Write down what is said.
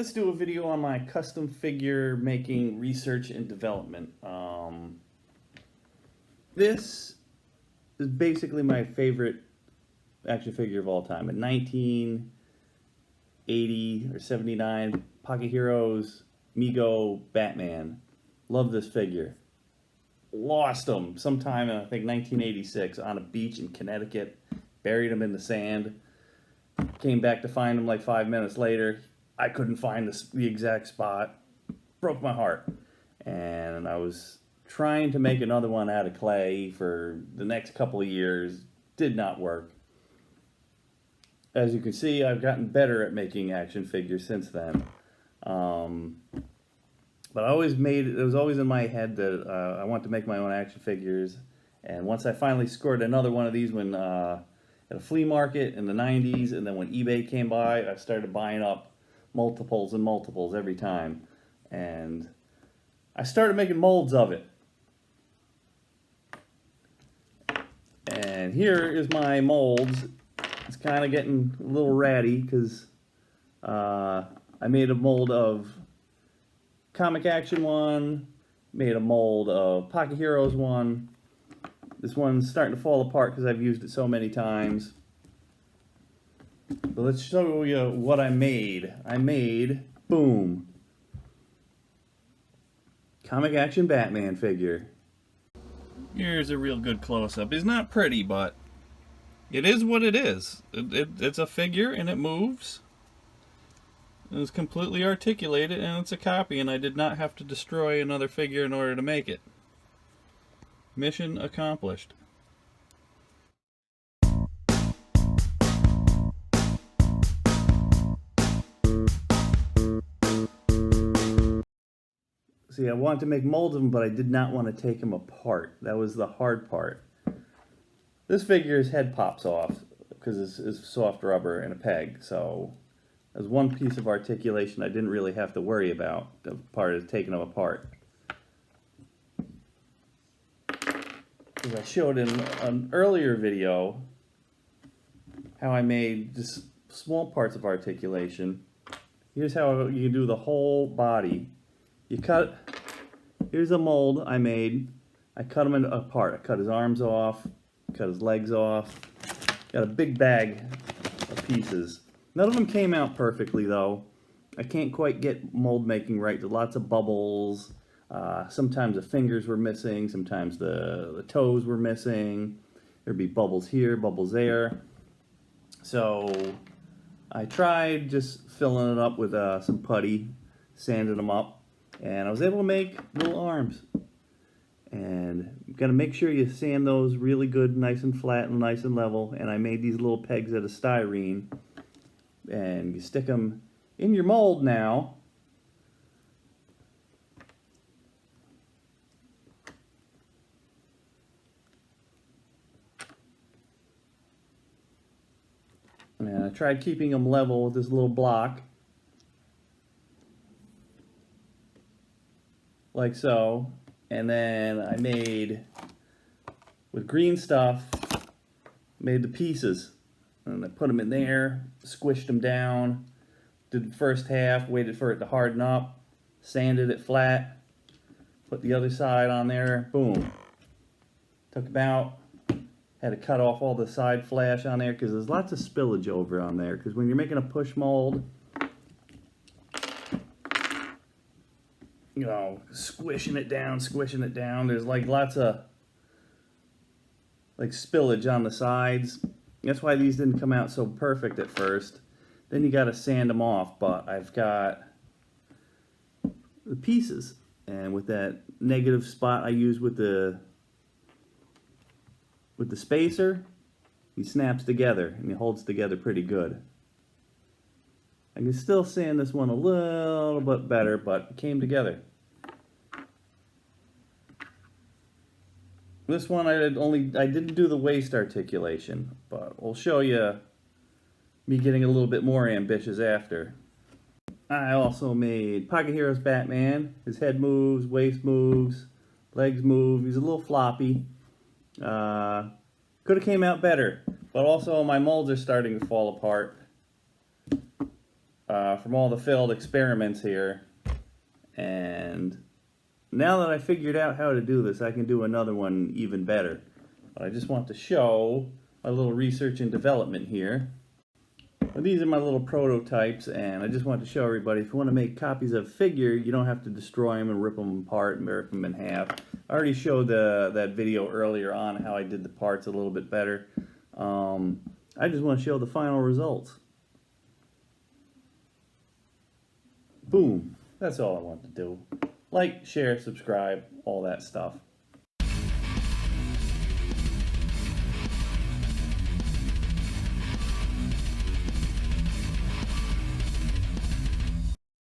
let's do a video on my custom figure making research and development. This is basically my favorite action figure of all time. A 1980 or 79 Pocket Heroes Mego Batman. Love this figure. Lost him sometime in, I think, 1986 on a beach in Connecticut. Buried him in the sand. Came back to find him like 5 minutes later. I couldn't find the exact spot. Broke my heart. And I was trying to make another one out of clay for the next couple of years. Did not work. As you can see, I've gotten better at making action figures since then. But it was always in my head that I want to make my own action figures. And once I finally scored another one of these when at a flea market in the 90s, and then when eBay came by, I started buying up multiples and multiples every time. And I started making molds of it. And here is my molds. It's kind of getting a little ratty because I made a mold of Comic Action one, made a mold of Pocket Heroes one. This one's starting to fall apart because I've used it so many times. But let's show you what I made. Boom, Comic Action Batman figure. Here's a real good close-up. It's not pretty, but it is what it is. It's a figure and it moves. It's completely articulated and it's a copy, and I did not have to destroy another figure in order to make it. Mission accomplished. See, I wanted to make molds of them, but I did not want to take them apart. That was the hard part. This figure's head pops off because it's soft rubber and a peg, so as one piece of articulation I didn't really have to worry about. The part is taking them apart. As I showed in an earlier video how I made just small parts of articulation. Here's how you do the whole body. Here's a mold I made. I cut him apart. I cut his arms off, cut his legs off. Got a big bag of pieces. None of them came out perfectly though. I can't quite get mold making right. There's lots of bubbles. Sometimes the fingers were missing. Sometimes the toes were missing. There'd be bubbles here, bubbles there. So I tried just filling it up with some putty, sanding them up, and I was able to make little arms. And you've got to make sure you sand those really good, nice and flat and nice and level. And I made these little pegs out of styrene. And you stick them in your mold now. And I tried keeping them level with this little block. Like so. And then I made, with green stuff, made the pieces. And I put them in there, squished them down, did the first half, waited for it to harden up, sanded it flat, put the other side on there, boom. Took them out, had to cut off all the side flash on there because there's lots of spillage over on there. Because when you're making a push mold, you know, squishing it down, there's like lots of like spillage on the sides. That's why these didn't come out so perfect at first. Then you got to sand them off, but I've got the pieces, and with that negative spot I use with the spacer, he snaps together and he holds together pretty good. I can still sand this one a little bit better, but it came together. This one I didn't do the waist articulation, but we'll show you me getting a little bit more ambitious after. I also made Pocket Heroes Batman. His head moves, waist moves, legs move. He's a little floppy. Could have came out better, but also my molds are starting to fall apart. from all the failed experiments here. And now that I figured out how to do this, I can do another one even better. But I just want to show my little research and development here. Well, these are my little prototypes, and I just want to show everybody, if you want to make copies of a figure, you don't have to destroy them and rip them apart and rip them in half. I already showed that video earlier on how I did the parts a little bit better. I just want to show the final results. Boom. That's all I want to do. Like, share, subscribe, all that stuff.